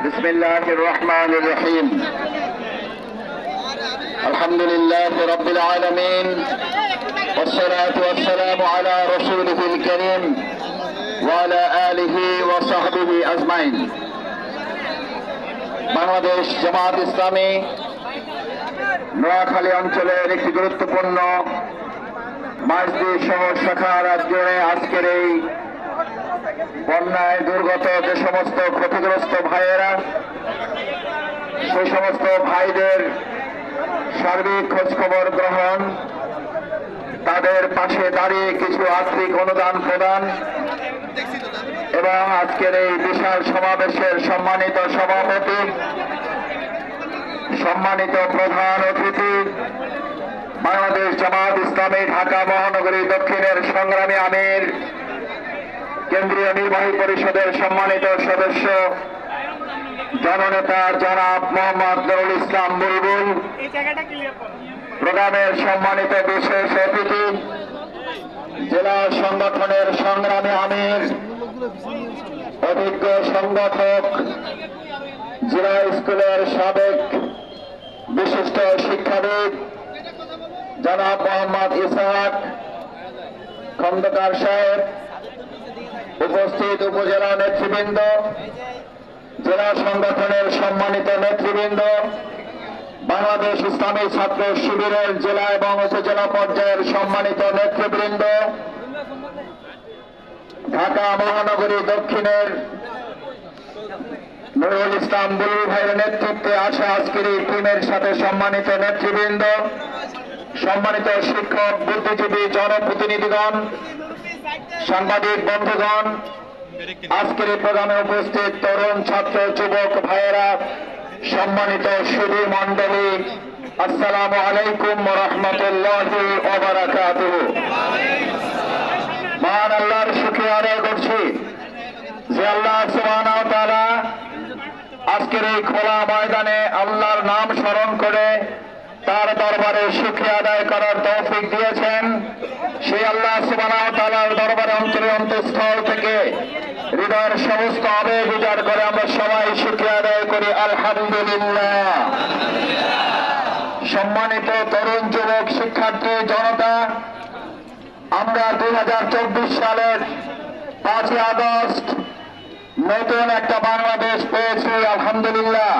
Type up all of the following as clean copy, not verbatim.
বিসমিল্লাহির রহমানির রহিম। আলহামদুলিল্লাহি রাব্বিল আলামিন والصلاة والسلام على رسوله الكريم وعلى آله وصحبه أجمعين। বাংলাদেশ জামাত ইসলামী নোয়াখালী অঞ্চলের একটি গুরুত্বপূর্ণ মসজিদ শহর শাখা রাজ্যে আজকের এই বন্যায় দুর্গত যে সমস্ত ক্ষতিগ্রস্ত ভাইয়েরা, সেই সমস্ত ভাইদের সার্বিক খোঁজখবর গ্রহণ, তাদের পাশে দাঁড়িয়ে কিছু আর্থিক অনুদান প্রদান এবং আজকের এই বিশাল সমাবেশের সম্মানিত সভাপতি, সম্মানিত প্রধান অতিথি, বাংলাদেশ জামাত ইসলামী ঢাকা মহানগরী দক্ষিণের সংগ্রামী আমির, কেন্দ্রীয় নির্বাহী পরিষদের সম্মানিত সদস্য জননেতা জনাব মোহাম্মদ নুরুল ইসলাম বুলবুল, প্রোগ্রামের সম্মানিত বিশেষ অতিথি, জেলা সংগঠনের সংগ্রামী আমির, অভিজ্ঞ সংগঠক, জেলা স্কুলের সাবেক বিশিষ্ট শিক্ষাবিদ জনাব মোহাম্মদ ইসহাক খন্দকার সাহেব, উপস্থিত উপজেলা নেতৃবৃন্দ, জেলা সংগঠনের সম্মানিত নেতৃবৃন্দ, বাংলাদেশ ইসলামী ছাত্র শিবিরের জেলা এবং উপজেলা পর্যায়ের সম্মানিত নেতৃবৃন্দ, ঢাকা মহানগরী দক্ষিণের নুরুল ইসলাম বুলবুল ভাইয়ের নেতৃত্বে আসা আজকের এই টিমের সাথে সম্মানিত নেতৃবৃন্দ, সম্মানিত শিক্ষক, বুদ্ধিজীবী, জনপ্রতিনিধিগণ, সাংবাদিক বন্ধুগণ, আজকের এই প্রোগ্রামে উপস্থিত তরুণ ছাত্র যুবক ভাইয়েরা, সম্মানিত সুধী মণ্ডলী, আসসালামু আলাইকুম ওয়া রাহমাতুল্লাহি ওয়া বারাকাতুহু। মহান আল্লাহর শুকরিয়া আদায় করছি যে আল্লাহ সুবহানাহু ওয়া তাআলা আজকের এই খোলা ময়দানে আল্লাহর নাম স্মরণ করে তার দরবারে শুকরিয়া আদায় করার তৌফিক দিয়েছেন। সেই আল্লাহ সুবহানাহু ওয়া তাআলার দরবারে অন্তঃস্থল থেকে হৃদয়ের সমস্ত আবেগ উজাড় করে আমরা সবাই শুকরিয়া আদায় করি আলহামদুলিল্লাহ। সম্মানিত তরুণ যুবক শিক্ষার্থী জনতা, আমরা 2024 সালের 5ই আগস্ট নতুন একটা বাংলাদেশ পেয়েছি আলহামদুলিল্লাহ।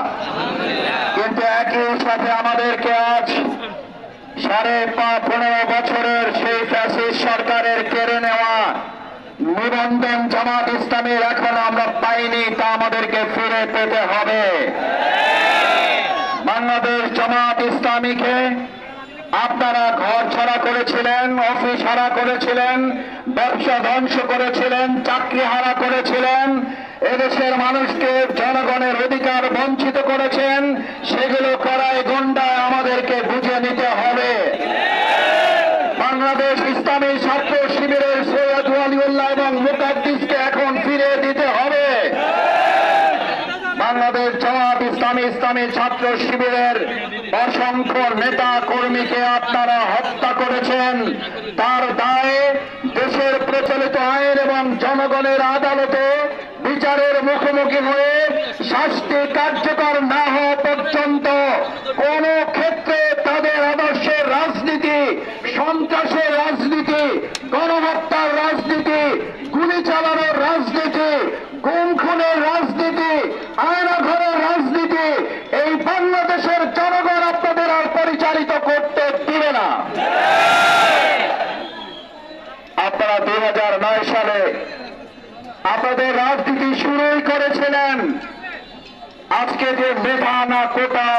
কিন্তু একই সাথে আমাদেরকে আজ 15.5 বছরের সেই ফ্যাসিস্ট সরকারের কেড়ে নেওয়া নিবন্ধন জামাত ইসলামীর এখনো আমরা পাইনি, তা আমাদেরকে ফিরে পেতে হবে। বাংলাদেশ জামাত ইসলামীকে আপনারা ঘর ছাড়া করেছিলেন, অফিস হারা করেছিলেন, ব্যবসা ধ্বংস করেছিলেন, চাকরি হারা করেছিলেন, এদেশের মানুষকে জনগণের অধিকার বঞ্চিত করেছেন। সেগুলো করায় গুন্ডায় আমাদেরকে বুঝে নিতে হবে। বাংলাদেশ ইসলামী ছাত্র শিবিরের সৈয়দ ওয়ালিউল্লাহ এবং মুকাদ্দিসকে এখন ফিরে দিতে হবে। বাংলাদেশ জামাত ইসলামী ছাত্র শিবিরের অসংখ্য নেতা কর্মীকে আপনারা হত্যা করেছেন। তার দায়ে দেশের প্রচলিত আইন এবং জনগণের আদালতে বিচারের মুখোমুখি হয়ে শাস্তি কার্যকর না হওয়া পর্যন্ত কোন ক্ষেত্রে তাদের আদর্শের রাজনীতি, সন্ত্রাসের রাজনীতি, গণহত্যার রাজনীতি, গুলি চালানোর রাজনীতি, গুম খুনের রাজনীতি, আয়নাঘরের রাজনীতি এই বাংলাদেশের জনগণ আপনাদের আর পরিচালিত করতে দিবে না। আপনারা 2009 সালে আপনাদের রাজনীতি শুরুই করেছিলেন। আজকে যে মেধা না কোটা,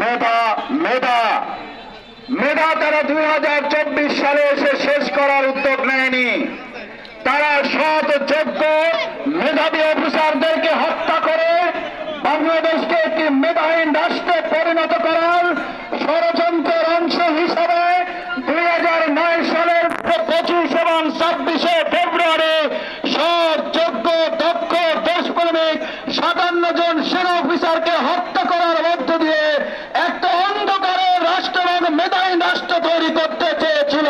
মেধা মেধা মেধা তারা 2024 সালে এসে শেষ করার উদ্যোগ নেয়নি। তারা সৎ যোগ্য মেধাবী অফিসারদেরকে হত্যা করে বাংলাদেশকে একটি মেধাহীন রাষ্ট্রে পরিণত করার ষড়যন্ত্রের অংশ হিসাবে 2009 সালের 25 এবং 26 ফেব্রুয়ারি সৎ যোগ্য দক্ষ দেশপ্রেমিক 57 জন সেনা অফিসারকে হত্যা করার মধ্য দিয়ে একটা অন্ধকারের রাষ্ট্র এবং মেধাহীন রাষ্ট্র তৈরি করতে চেয়েছিল।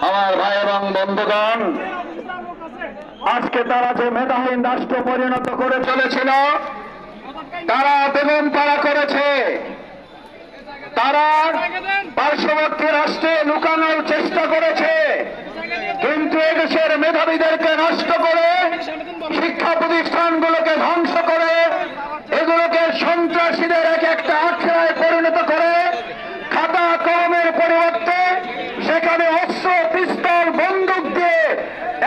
আমার ভাই এবং বন্ধুগণ, আজকে তারা যে মেধাহীন রাষ্ট্র পরিণত করে চলেছিল, তারা বেগম পাড়া করেছে। তারা পার্শ্ববর্তী রাষ্ট্রে লুকানোর চেষ্টা করেছে, কিন্তু এদেশের মেধাবীদেরকে নষ্ট করে, শিক্ষা প্রতিষ্ঠানগুলোকে ধ্বংস করে, এগুলোকে সন্ত্রাসীদের এক একটা আখড়ায় পরিণত করে, খাতা কলমের পরিবর্তে সেখানে অস্ত্র, পিস্তল, বন্দুক দিয়ে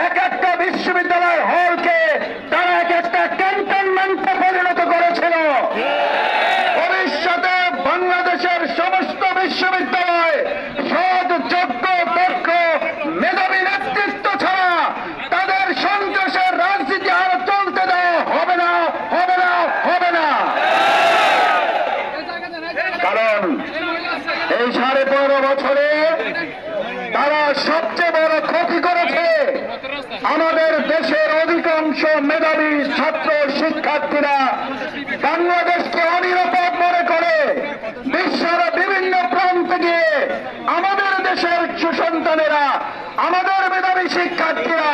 এক একটা বিশ্ববিদ্যালয়ের হলকে তারা এক একটা ক্যান্টনমেন্টে পরিণত করেছিল। ভবিষ্যতে বাংলাদেশের সমস্ত বিশ্ববিদ্যালয় সৎ, যোগ্য, দক্ষ, মেধাবী নেতৃত্ব ছাড়া তাদের সন্ত্রাসের রাজনীতি আর চলতে দেওয়া হবে না, হবে না, হবে না। কারণ এই 15.5 বছরে তারা সবচেয়ে বড় ক্ষতি করেছে। আমাদের দেশের অধিকাংশ মেধাবী ছাত্র শিক্ষার্থীরা বাংলাদেশকে অনিরাপদ মনে করে বিশ্বের বিভিন্ন প্রান্তে গিয়ে আমাদের দেশের সুসন্তানেরা, আমাদের মেধাবী শিক্ষার্থীরা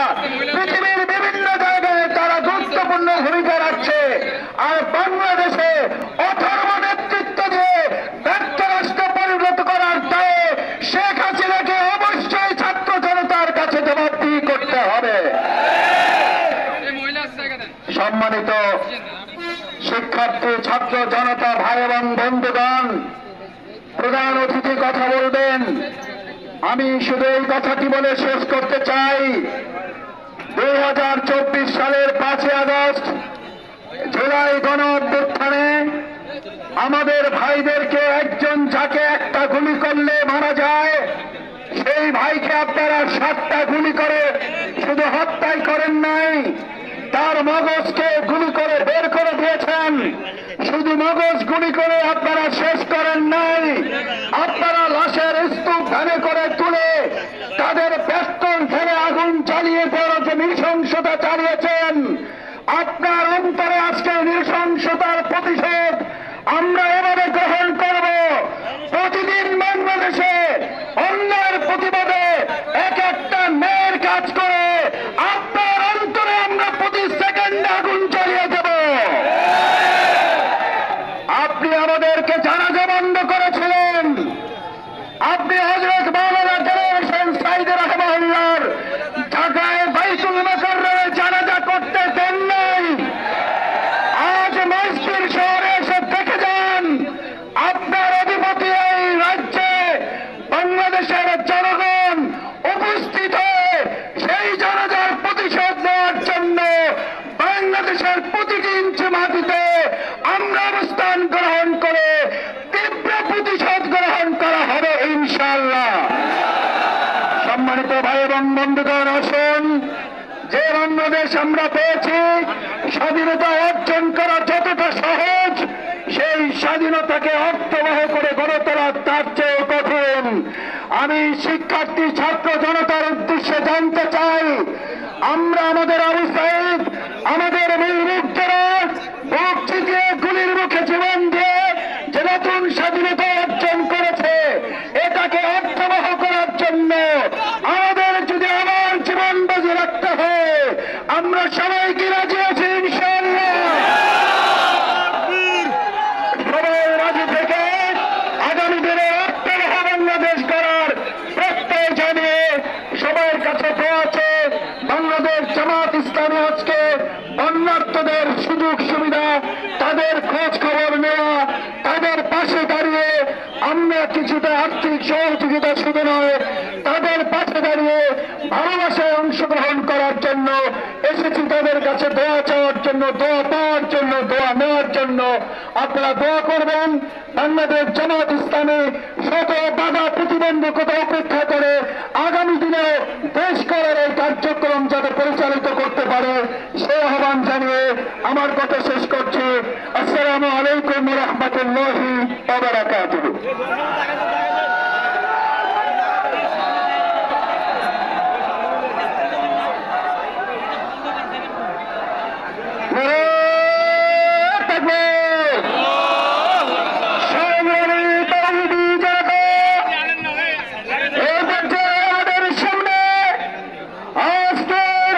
পৃথিবীর বিভিন্ন জায়গায় তারা গুরুত্বপূর্ণ ভূমিকা রাখছে। আর বাংলাদেশে অথর্ব নেতৃত্ব দিয়ে ব্যর্থ রাষ্ট্র পরিণত করার দায়ে শেখ হাসিনাকে অবশ্যই ছাত্র জনতার কাছে জবাবদিহি করতে হবে। সম্মানিত শিক্ষার্থী, ছাত্র জনতা, ভাই এবং বন্ধুগণ, প্রধান অতিথি কথা বলবেন। আমি শুধু এই কথাটি বলে শেষ করতে চাই, 2024 সালের 5 আগস্ট জুলাই গণ অভ্যুত্থানে আমাদের ভাইদেরকে একজন যাকে একটা গুলি করলে মারা যায়, সেই ভাইকে আপনারা 7টা গুলি করে শুধু হত্যাই করেন নাই, তার মগজকে গুলি করে বের করে দিয়েছেন। শুধু মগজ গুলি করে আপনারা শেষ করেন নাই, আপনারা লাশের স্তূপ ভ্যানে করে তুলে তাদের পেট্রোল ফেলে আগুন চালিয়ে দেওয়ার যে নৃশংসতা চালিয়েছেন, আপনার অন্তরে আজকে নৃশংসতার প্রতিশোধ আমরা এভাবে গ্রহণ করব। প্রতিদিন বাংলাদেশে অন্যায়ের প্রতিবাদে এক একটা ন্যায়ের কাজ করে আপনার অন্তরে আমরা প্রতি সেকেন্ডে আগুন চালিয়ে দেব। আপনি আমাদেরকে জানাজা বন্ধ করেছিলেন, আপনি হযরত মাওলানা দেলোয়ার হোসেন সাঈদী রাহিমাহুল্লাহর ঢাকায় বাইতুল মুকাররমে জানাজা করতে দেন নাই। আজ মসজিদ শহরে এসে দেখে যান, আপনার অধিপতি এই রাজ্যে বাংলাদেশের জনগণ উপস্থিত হয়ে সেই জানাজার প্রতিশোধ নেওয়ার জন্য বাংলাদেশের প্রতিটি ইঞ্চি মাটিতে আমরা অবস্থান গ্রহণ করে তীব্র প্রতিশোধ গ্রহণ করা হবে ইনশাআল্লাহ। সম্মানিত ভাই এবং বন্ধুগণ, আসুন, যে বাংলাদেশ আমরা পেয়েছি, স্বাধীনতা অর্জন করা যতটা সহজ, সেই স্বাধীনতাকে অর্থবহ করে গড়ে তোলা তার চেয়ে কঠিন। আমি শিক্ষার্থী, ছাত্র জনতার উদ্দেশ্যে জানতে চাই, আমরা আমাদের আবু সাঈদ, আমাদের বীর মুক্তিরা বুক চিতিয়ে গুলির মুখে জীবন দিয়ে যে নতুন স্বাধীনতা অর্জন করেছে, এটাকে অর্থবহ করার জন্য আমাদের যদি আমার জীবন বাজি রাখতে হয়, আমরা সবাই কি রাজি আছি ইনশাআল্লাহ? সবাই রাজি থেকে আগামী দিনে অর্থবহ বাংলাদেশ করার প্রত্যয় জানিয়ে সবার কাছে দোয়া আছে। বাংলাদেশ জামাত ইসলামী আজকে বন্যার্তদের সুযোগ সুবিধা, তাদের খোঁজ খবর নেওয়া, তাদের পাশে দাঁড়িয়ে আমরা কিছুটা আর্থিক সহযোগিতা শুধু নয়, তাদের পাশে দাঁড়িয়ে ভালোবাসায় অংশগ্রহণ করার জন্য এসেছি, তাদের কাছে দোয়া চাওয়ার জন্য, দোয়া পাওয়ার জন্য, দোয়া নেওয়ার জন্য। আপনারা দোয়া করবেন বাংলাদেশ জামাত ইসলামী শত বাধা প্রতিবন্ধকতা উপেক্ষা করে আগামী দিনে দেশ করার এই কার্যক্রম যাতে পরিচালিত করতে পারে, সেই আহ্বান জানিয়ে আমার কথা শেষ করছি। আসসালামু আলাইকুম ওয়া রাহমাতুল্লাহি ওয়া বারাকাতুহু। আমাদের সামনে আজকের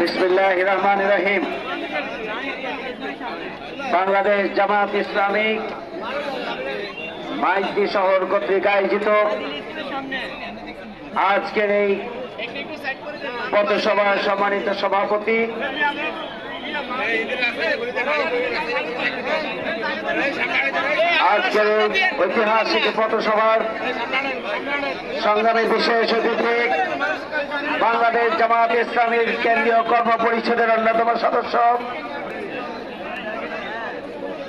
বিসমিল্লাহির রহমানির রহিম। বাংলাদেশ জামাত ইসলামী মাইজদি শহর কর্তৃক আয়োজিত আজকের এই পথসভার সম্মানিত সভাপতি আজকের ঐতিহাসিক পথসভার সংগ্রামী বিশেষ অতিথি বাংলাদেশ জামাত ইসলামীর কেন্দ্রীয় কর্ম পরিষদের অন্যতম সদস্য,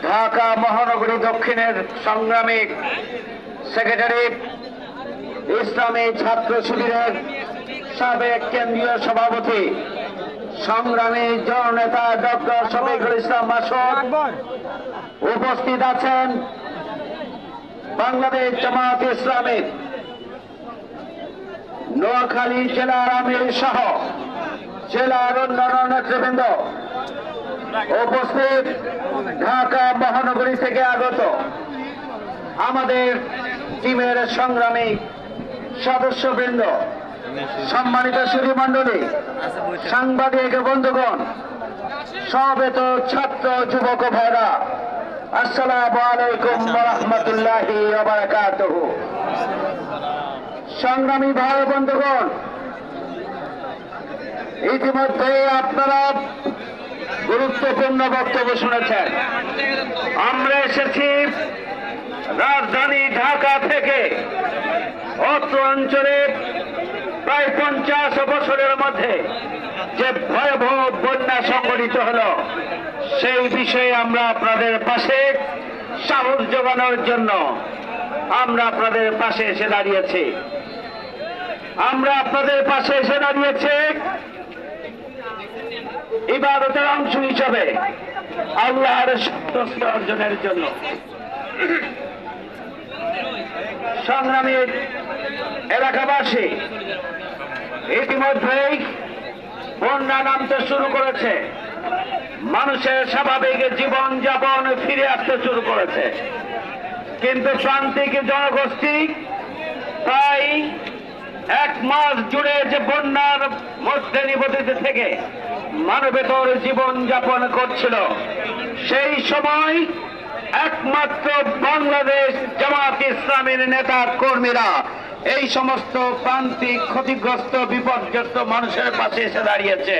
ঢাকা মহানগরী দক্ষিণের সংগ্রামী সেক্রেটারি, ইসলামী ছাত্র শিবিরের সাবেক কেন্দ্রীয় সভাপতি, সংগ্রামী জননেতা ডক্টর শফিকুল ইসলাম মাসুদ, উপস্থিত আছেন বাংলাদেশ জামাত ইসলামীর নোয়াখালী জেলার আমির সহ জেলার অন্যান্য নেতৃবৃন্দ, উপস্থিত ঢাকা মহানগরী থেকে আগত আমাদের টিমের সংগ্রামী সদস্যবৃন্দ, সম্মানিত সুধী মণ্ডলী, সাংবাদিক বন্ধুগণ, সমবেত ছাত্র যুবক ভাইরা, আসসালামু আলাইকুম ওয়া রাহমাতুল্লাহি ওয়া বারাকাতুহু। সংগ্রামী ভাই বন্ধুগণ, ইতিমধ্যে আপনারা গুরুত্বপূর্ণ বক্তব্য শুনেছেন। আমরা এসেছি রাজধানী ঢাকা থেকে। অত্র অঞ্চলে প্রায় 50 বছরের মধ্যে যে ভয়াবহ বন্যা সংঘটিত হলো, সেই বিষয়ে আমরা আপনাদের পাশে সাহস যোগানোর জন্য আমরা আপনাদের পাশে এসে দাঁড়িয়েছি। আমরা আপনাদের পাশে এসে দাঁড়িয়েছি ইবাদতের অংশ হিসাবে, আল্লাহর সন্তুষ্টি অর্জনের জন্য। সংগ্রামী এলাকাবাসী, ইতিমধ্যেই বন্যা নামতে শুরু করেছে, মানুষের স্বাভাবিক জীবন যাপন ফিরে আসতে শুরু করেছে, কিন্তু প্রান্তিক জনগোষ্ঠী প্রায় 1 মাস জুড়ে যে বন্যার মধ্যে নিবন্ধিত থেকে মানবেতর জীবন যাপন করছিল, সেই সময় একমাত্র বাংলাদেশ জামাত ইসলামীর নেতা কর্মীরা এই সমস্ত প্রান্তিক ক্ষতিগ্রস্ত বিপর্যস্ত মানুষের পাশে এসে দাঁড়িয়েছে।